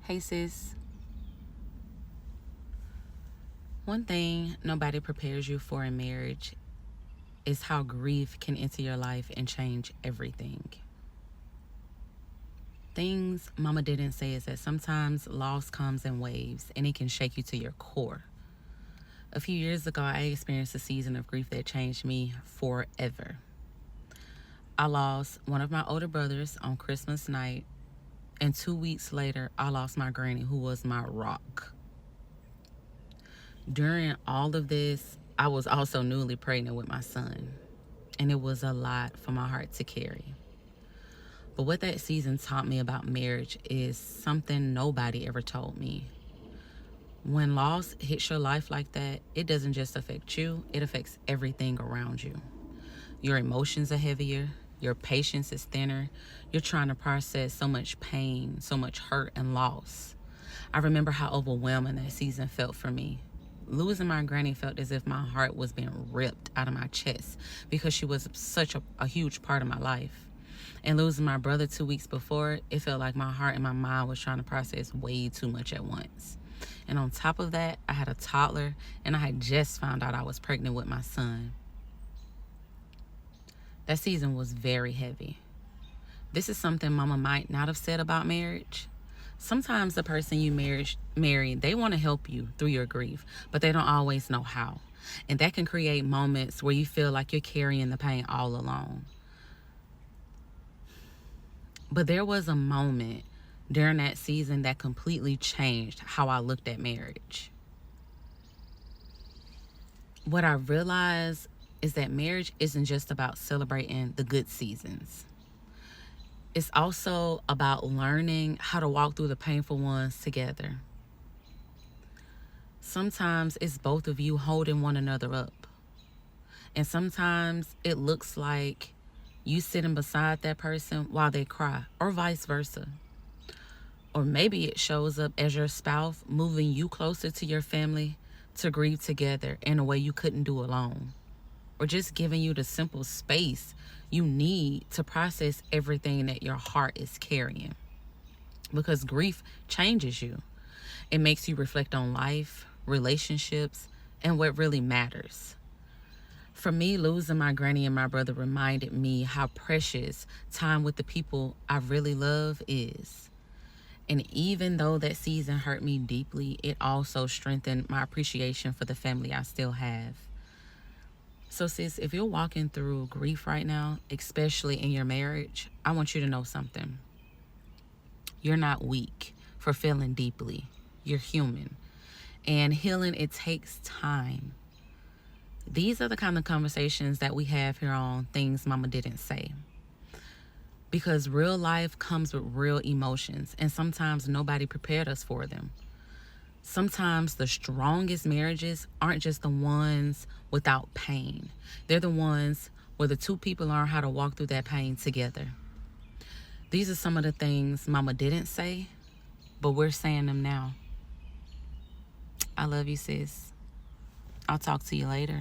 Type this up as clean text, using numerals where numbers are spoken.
Hey sis, one thing nobody prepares you for in marriage is how grief can enter your life and change everything. Things mama didn't say is that sometimes loss comes in waves and it can shake you to your core. A few years ago, I experienced a season of grief that changed me forever. I lost one of my older brothers on Christmas night, and 2 weeks later, I lost my granny, who was my rock. During all of this, I was also newly pregnant with my son, and it was a lot for my heart to carry. But what that season taught me about marriage is something nobody ever told me. When loss hits your life like that, it doesn't just affect you, it affects everything around you. Your emotions are heavier, your patience is thinner, you're trying to process so much pain, so much hurt and loss. I remember how overwhelming that season felt for me. Losing my granny felt as if my heart was being ripped out of my chest because she was such a huge part of my life. And losing my brother 2 weeks before, it felt like my heart and my mind was trying to process way too much at once. And on top of that, I had a toddler, and I had just found out I was pregnant with my son. That season was very heavy. This is something mama might not have said about marriage. Sometimes the person you marry, they want to help you through your grief, but they don't always know how. And that can create moments where you feel like you're carrying the pain all alone. But there was a moment during that season that completely changed how I looked at marriage. What I realized is that marriage isn't just about celebrating the good seasons. It's also about learning how to walk through the painful ones together. Sometimes it's both of you holding one another up. And sometimes it looks like you sitting beside that person while they cry, or vice versa. Or maybe it shows up as your spouse moving you closer to your family to grieve together in a way you couldn't do alone. Or just giving you the simple space you need to process everything that your heart is carrying. Because grief changes you. It makes you reflect on life, relationships, and what really matters. For me, losing my granny and my brother reminded me how precious time with the people I really love is. And even though that season hurt me deeply, it also strengthened my appreciation for the family I still have. So sis, if you're walking through grief right now, especially in your marriage, I want you to know something. You're not weak for feeling deeply. You're human. And healing, it takes time. These are the kind of conversations that we have here on Things Mama Didn't Say. Because real life comes with real emotions, and sometimes nobody prepared us for them. Sometimes the strongest marriages aren't just the ones without pain. They're the ones where the two people learn how to walk through that pain together. These are some of the things mama didn't say, but we're saying them now. I love you, sis. I'll talk to you later.